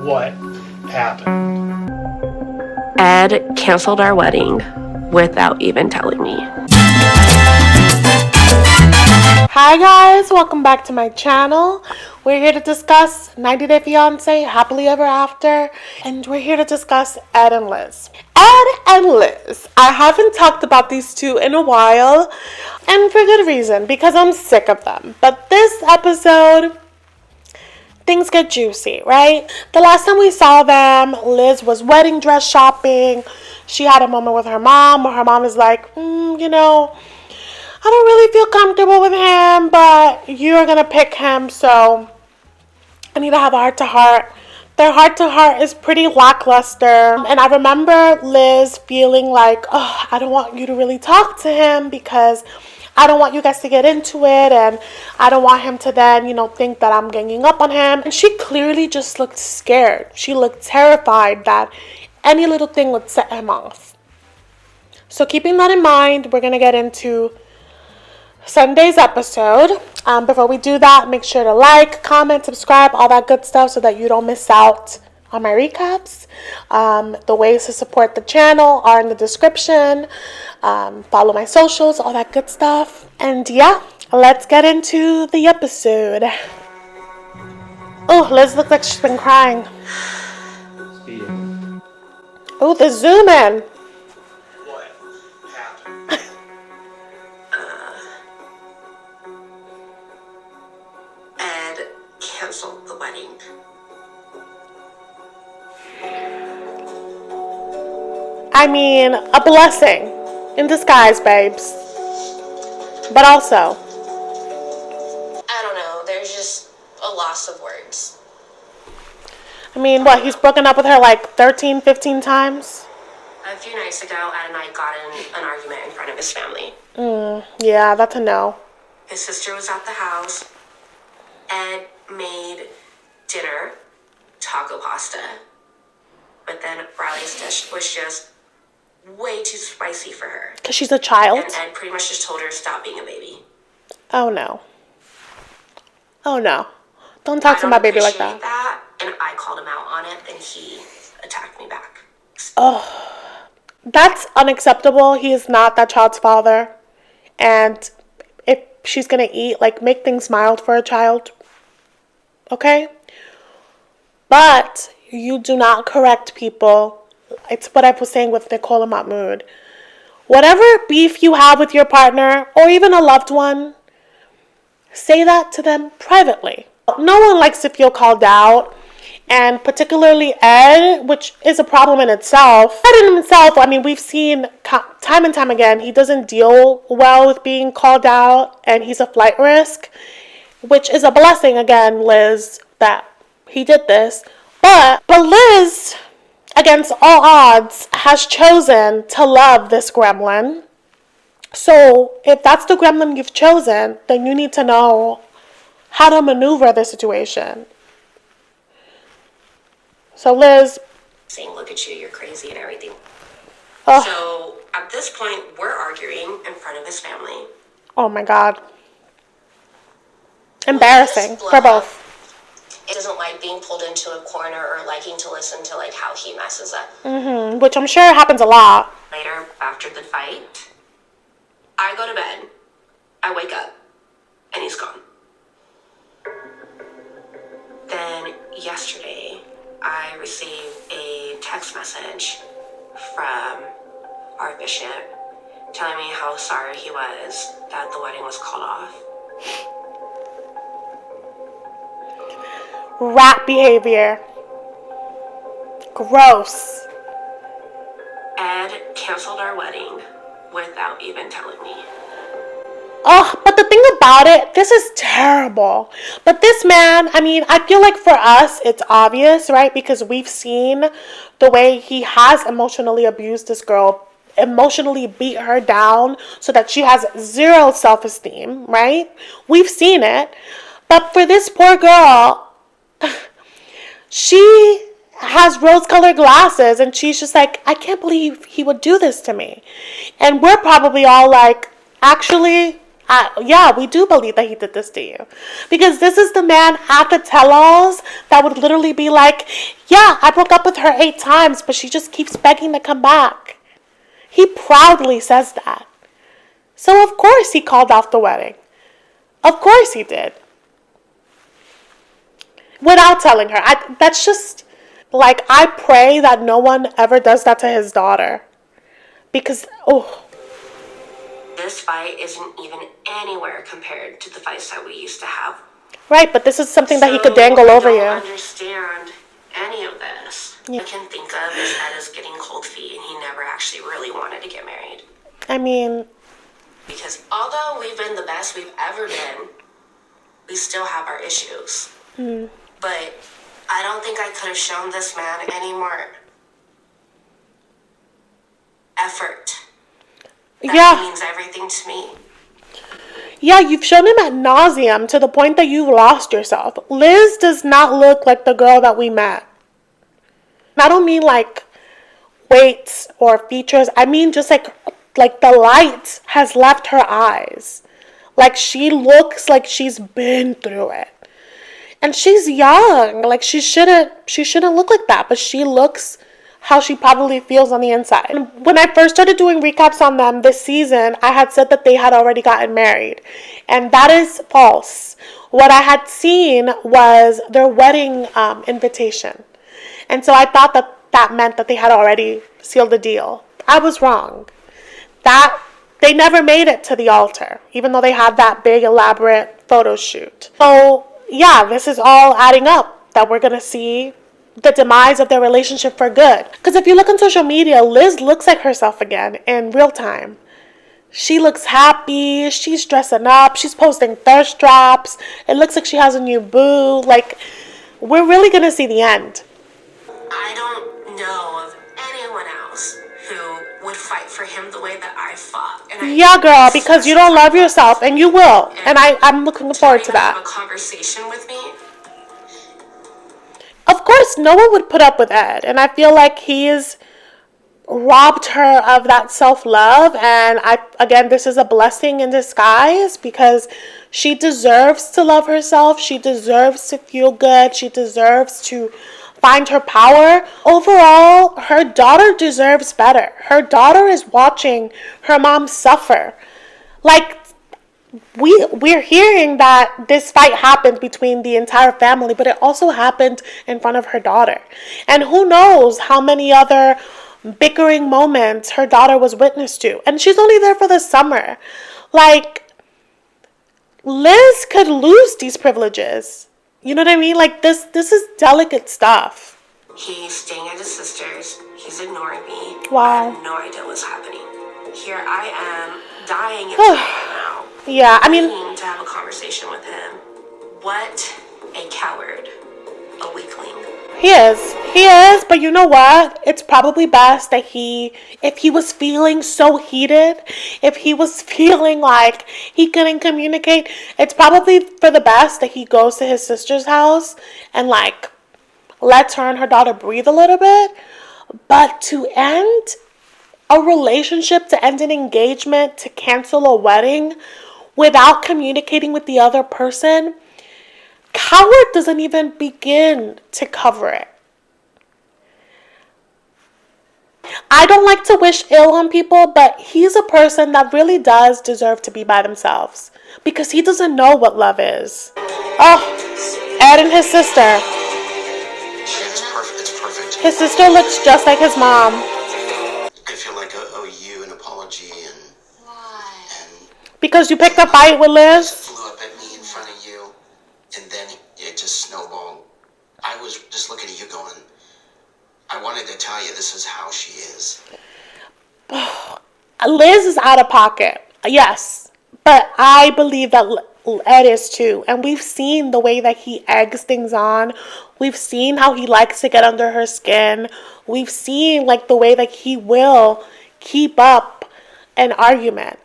what happened. Ed canceled our wedding without even telling me. Hi guys, welcome back to my channel. We're here to discuss 90 Day Fiancé, Happily Ever After, and we're here to discuss Ed and Liz. Ed and Liz. I haven't talked about these two in a while, and for good reason, because I'm sick of them. But this episode, things get juicy, right? The last time we saw them, Liz was wedding dress shopping. She had a moment with her mom where her mom is like, I don't really feel comfortable with him, but you're going to pick him, so I need to have a heart-to-heart. Their heart-to-heart is pretty lackluster. And I remember Liz feeling like, I don't want you to really talk to him because I don't want you guys to get into it, and I don't want him to then, think that I'm ganging up on him. And she clearly just looked scared. She looked terrified that any little thing would set him off. So keeping that in mind, we're going to get into Sunday's episode. Before we do that, make sure to like, comment, subscribe, all that good stuff so that you don't miss out on my recaps. The ways to support the channel are in the description. Follow my socials, all that good stuff. And yeah, let's get into the episode. Oh, Liz looks like she's been crying. Oh, the zoom in. Canceled the wedding. I mean, a blessing in disguise, babes. But also, I don't know, there's just a loss of words. I mean, what, he's broken up with her like 13, 15 times? A few nights ago, Ed and I got in an argument in front of his family. Yeah, that's a no. His sister was at the house. Ed made dinner, taco pasta, but then Riley's dish was just way too spicy for her. Because she's a child? And Ed pretty much just told her to stop being a baby. Oh no. Oh no. Don't talk to my baby like that. And I called him out on it, and he attacked me back. Oh, that's unacceptable. He is not that child's father. And if she's going to eat, make things mild for a child. Okay? But you do not correct people. It's what I was saying with Nicole and Mahmoud. Whatever beef you have with your partner or even a loved one, say that to them privately. No one likes to feel called out, and particularly Ed, which is a problem in itself. Ed in himself, we've seen time and time again, he doesn't deal well with being called out, and he's a flight risk. Which is a blessing, again, Liz, that he did this. But Liz, against all odds, has chosen to love this gremlin. So if that's the gremlin you've chosen, then you need to know how to maneuver the situation. So Liz, saying, look at you, you're crazy and everything. Oh. So at this point, we're arguing in front of his family. Oh my God. Embarrassing for both. It doesn't like being pulled into a corner or liking to listen to how he messes up. Which I'm sure happens a lot. Later, after the fight, I go to bed, I wake up, and he's gone. Then yesterday, I received a text message from our bishop telling me how sorry he was that the wedding was called off. Rat behavior. Gross. Ed canceled our wedding without even telling me. Oh, but the thing about it, this is terrible. But this man, I feel like for us, it's obvious, right? Because we've seen the way he has emotionally abused this girl, emotionally beat her down so that she has zero self-esteem, right? We've seen it. But for this poor girl, she has rose-colored glasses, and she's just like, I can't believe he would do this to me. And we're probably all like, actually, Yeah, we do believe that he did this to you. Because this is the man at the tell-alls that would literally be like, yeah, I broke up with her 8 times, but she just keeps begging to come back. He proudly says that. So of course he called off the wedding. Of course he did. Without telling her. That's just, like, I pray that no one ever does that to his daughter. Because, oh. This fight isn't even anywhere compared to the fights that we used to have. Right, but this is something that he could dangle over you. I don't understand any of this. Yeah. I can think of is Ed is getting cold feet and he never actually really wanted to get married. I mean... Because although we've been the best we've ever been, we still have our issues. But I don't think I could have shown this man any more effort. That means everything to me. Yeah, you've shown him ad nauseum to the point that you've lost yourself. Liz does not look like the girl that we met. I don't mean like weights or features. I mean just like the light has left her eyes. Like she looks like she's been through it. And she's young. Like she shouldn't look like that, but she looks how she probably feels on the inside. And when I first started doing recaps on them this season, I had said that they had already gotten married. And that is false. What I had seen was their wedding invitation. And so I thought that meant that they had already sealed the deal. I was wrong. That they never made it to the altar, even though they had that big elaborate photo shoot. So yeah, this is all adding up that we're going to see the demise of their relationship for good. Because if you look on social media, Liz looks like herself again in real time. She looks happy. She's dressing up. She's posting thirst traps. It looks like she has a new boo. Like, we're really going to see the end. I don't know of anyone else who would fight for him the way that I fought. And yeah, girl, because you don't love yourself, and you will. And I'm looking forward to that. Have a conversation with me. Of course, no one would put up with Ed. And I feel like he's robbed her of that self-love. And again, this is a blessing in disguise because she deserves to love herself. She deserves to feel good. She deserves to find her power. Overall, her daughter deserves better. Her daughter is watching her mom suffer. Like, we're hearing that this fight happened between the entire family, but it also happened in front of her daughter. And who knows how many other bickering moments her daughter was witness to. And she's only there for the summer. Like, Liz could lose these privileges. You know what I mean? Like, this is delicate stuff. He's staying at his sister's. He's ignoring me. Wow. I have no idea what's happening. Here I am, dying inside right now. Yeah, I mean, I need to have a conversation with him. What a coward. A weakling. He is, but you know what? It's probably best that if he was feeling so heated, if he was feeling like he couldn't communicate, it's probably for the best that he goes to his sister's house and like lets her and her daughter breathe a little bit. But to end a relationship, to end an engagement, to cancel a wedding without communicating with the other person, coward doesn't even begin to cover it. I don't like to wish ill on people, but he's a person that really does deserve to be by themselves because he doesn't know what love is. Oh, Ed and his sister. It's perfect. His sister looks just like his mom. I feel like I owe you an apology and... Why? And because you picked a fight with Liz? flew up at me in front of you, and then it just snowballed. I was just looking at you going, I wanted to tell you this is how she is. Liz is out of pocket, yes, but I believe that Ed is too. And we've seen the way that he eggs things on. We've seen how he likes to get under her skin. We've seen like the way that he will keep up an argument.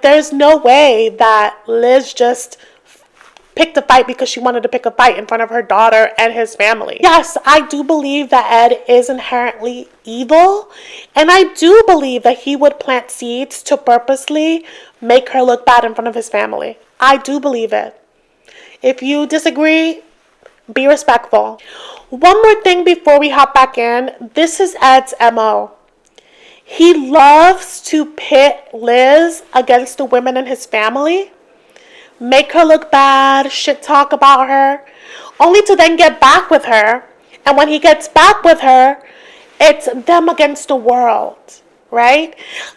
There's no way that Liz just picked a fight because she wanted to pick a fight in front of her daughter and his family. Yes, I do believe that Ed is inherently evil, and I do believe that he would plant seeds to purposely make her look bad in front of his family. I do believe it. If you disagree, be respectful. One more thing before we hop back in. This is Ed's MO. He loves to pit Liz against the women in his family, make her look bad, shit talk about her, only to then get back with her. And when he gets back with her, it's them against the world, right?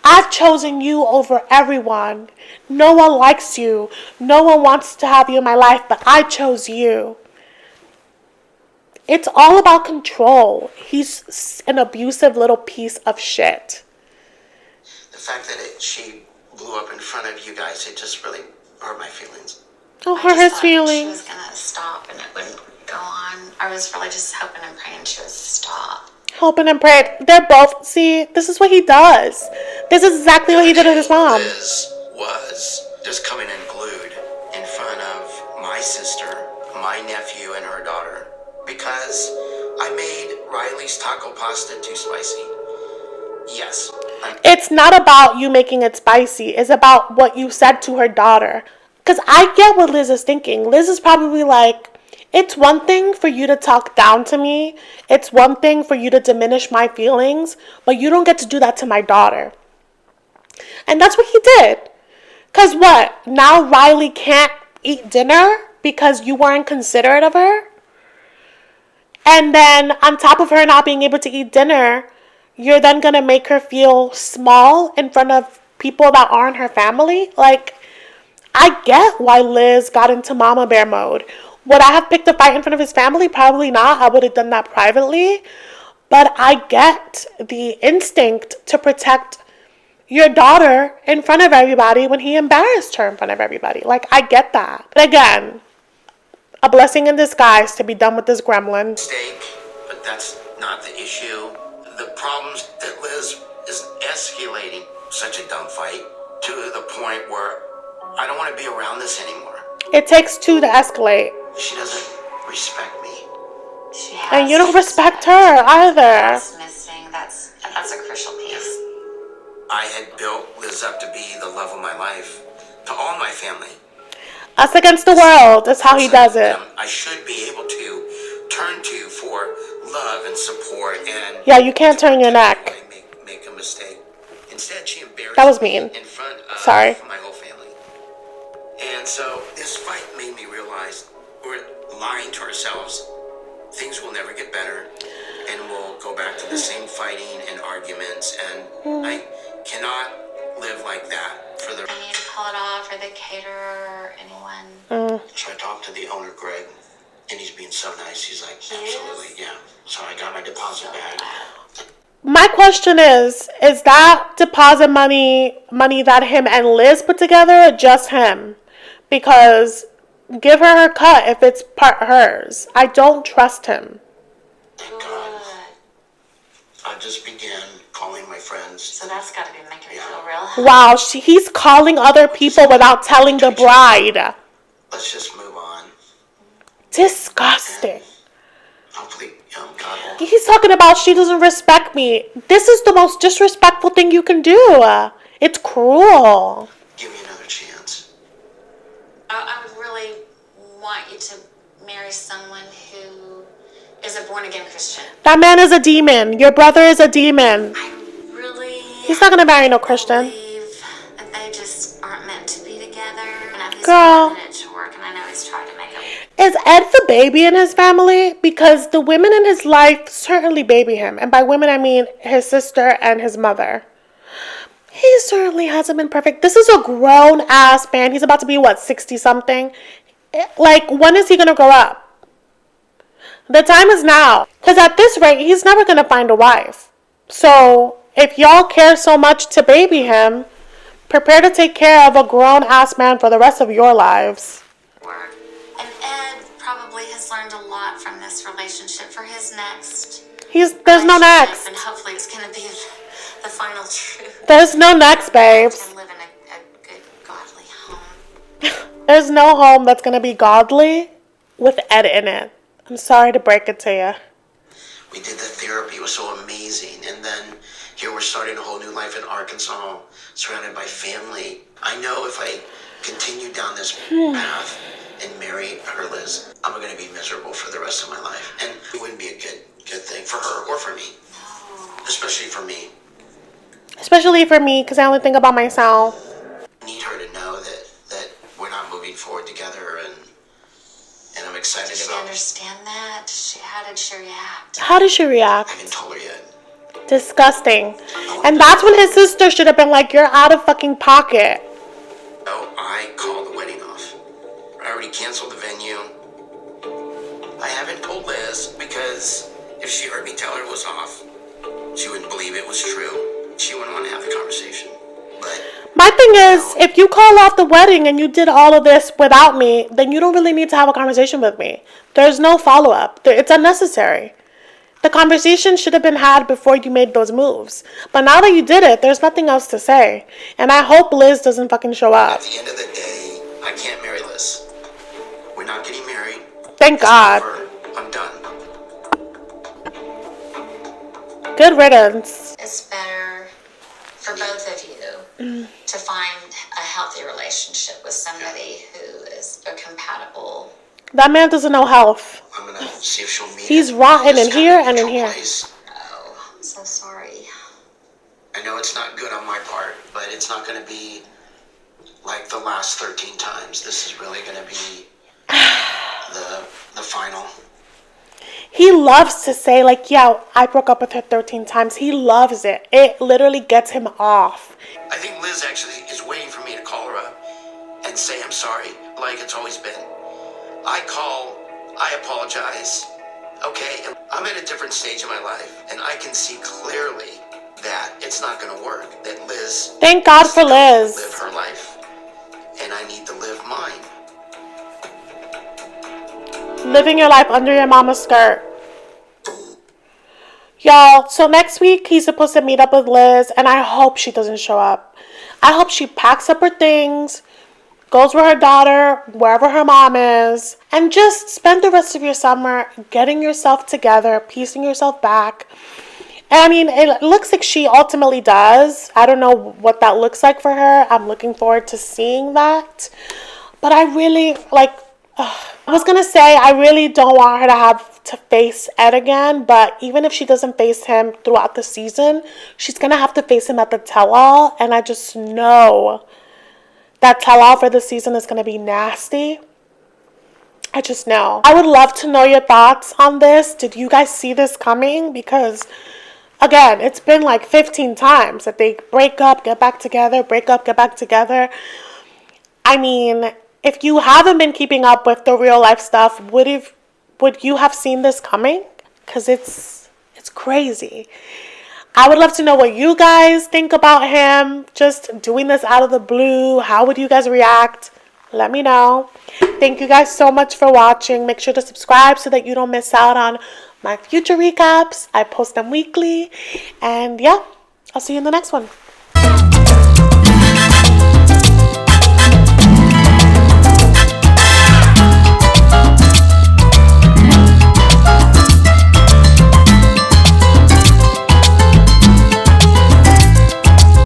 I've chosen you over everyone. No one likes you. No one wants to have you in my life, but I chose you. It's all about control. He's an abusive little piece of shit. The fact that she blew up in front of you guys, it just really hurt my feelings. Oh, hurt his She was feelings. gonna stop and it wouldn't go on. I was really just hoping and praying she would stop. Hoping and praying. They're both, see, this is what he does. This is exactly what he did with his mom. Liz was just coming in glued in front of my sister, my nephew, and her daughter because I made Riley's taco pasta too spicy. Yes. It's not about you making it spicy. It's about what you said to her daughter. Because I get what Liz is thinking. Liz is probably like, it's one thing for you to talk down to me. It's one thing for you to diminish my feelings. But you don't get to do that to my daughter. And that's what he did. Because what? Now Riley can't eat dinner because you weren't considerate of her? And then on top of her not being able to eat dinner, you're then going to make her feel small in front of people that aren't her family? Like, I get why Liz got into mama bear mode. Would I have picked a fight in front of his family? Probably not. I would have done that privately. But I get the instinct to protect your daughter in front of everybody when he embarrassed her in front of everybody. Like, I get that. But again, a blessing in disguise to be done with this gremlin. Mistake, but that's not the issue. The problems that Liz is escalating such a dumb fight to the point where I don't want to be around this anymore. It takes two to escalate. She doesn't respect me. She has And you don't respect her either. That's missing. That's a crucial piece. I had built Liz up to be the love of my life to all my family. Us against the world is how he does it. I should be able to turn to for love and support and Yeah, you can't turn your neck. when I make a mistake. Instead, she embarrassed That was mean. me in front of Sorry. my whole family. And so this fight made me realize we're lying to ourselves. Things will never get better, and we'll go back to the same fighting and arguments. And I cannot live like that for the. I need to call it off, or the caterer, or anyone. So I talked to the owner, Greg, and he's being so nice. He's like, absolutely, yeah. So I got my deposit back. My question is that deposit money that him and Liz put together or just him? Because give her her cut if it's part hers. I don't trust him. Thank God. I just began calling my friends. So that's got to be making me feel real. Wow, he's calling other people without telling the bride. Let's just move on. Disgusting. Hopefully, God will. He's talking about she doesn't respect me. This is the most disrespectful thing you can do. It's cruel. Give me another chance. I would really want you to marry someone who is a born-again Christian. That man is a demon. Your brother is a demon. I really He's not gonna marry no Christian. believe that they just aren't meant to be together. And he's Girl. wanted it to work, and I know he's tried to make it. Is Ed the baby in his family? Because the women in his life certainly baby him. And by women, I mean his sister and his mother. He certainly hasn't been perfect. This is a grown-ass man. He's about to be, what, 60-something? Like, when is he going to grow up? The time is now. Because at this rate, he's never going to find a wife. So, if y'all care so much to baby him, prepare to take care of a grown-ass man for the rest of your lives. Work. And Ed probably has learned a lot from this relationship for his next. There's no relationship, next. And hopefully it's going to be the final truth. There's no next, babes. And live in a good, godly home. There's no home that's going to be godly with Ed in it. I'm sorry to break it to you. We did the therapy. It was so amazing. And then here we're starting a whole new life in Arkansas, surrounded by family. I know if I continue down this path and marry her, Liz, I'm going to be miserable for the rest of my life. And it wouldn't be a good thing for her or for me. Especially for me. Especially for me, because I only think about myself. I need her to know that we're not moving forward together, and I'm excited Did she about. understand that? How did she react? How did she react? I haven't told her yet. Disgusting. And that's when his sister should have been like, you're out of fucking pocket. Oh, I called the wedding off. I already canceled the venue. I haven't told Liz because if she heard me tell her it was off, she wouldn't believe it was true. She wouldn't want to have the conversation. But my thing is, if you call off the wedding and you did all of this without me, then you don't really need to have a conversation with me. There's no follow-up. It's unnecessary. The conversation should have been had before you made those moves. But now that you did it, there's nothing else to say. And I hope Liz doesn't fucking show up. at the end of the day, I can't marry Liz. We're not getting married. Thank God. Over. I'm done. Good riddance. It's better for both of you to find a healthy relationship with somebody who is compatible. That man doesn't know health. I'm gonna see if she'll meet. He's it. rotten Just in have here a and in neutral here. place. Oh, I'm so sorry. I know it's not good on my part, but it's not gonna be like the last 13 times. This is really gonna be the final. He loves to say, like, yeah, I broke up with her 13 times. He loves it. It literally gets him off. I think Liz actually is waiting for me to call her up and say I'm sorry, like it's always been. I apologize, okay? And I'm at a different stage in my life, and I can see clearly that it's not going to work, that Liz... Thank God for live Liz. her life, and I need to live mine. Living your life under your mama's skirt. Y'all, so next week he's supposed to meet up with Liz, and I hope she doesn't show up. I hope she packs up her things, goes with her daughter, wherever her mom is, and just spend the rest of your summer getting yourself together, piecing yourself back. And I mean, it looks like she ultimately does. I don't know what that looks like for her. I'm looking forward to seeing that. But I really, I was going to say, I really don't want her to have to face Ed again. But even if she doesn't face him throughout the season, she's going to have to face him at the tell-all. And I just know that tell-all for the season is going to be nasty. I just know. I would love to know your thoughts on this. Did you guys see this coming? Because, again, it's been like 15 times that they break up, get back together, break up, get back together. I mean, if you haven't been keeping up with the real life stuff, would you have seen this coming? Because it's crazy. I would love to know what you guys think about him just doing this out of the blue. How would you guys react? Let me know. Thank you guys so much for watching. Make sure to subscribe so that you don't miss out on my future recaps. I post them weekly. And yeah, I'll see you in the next one.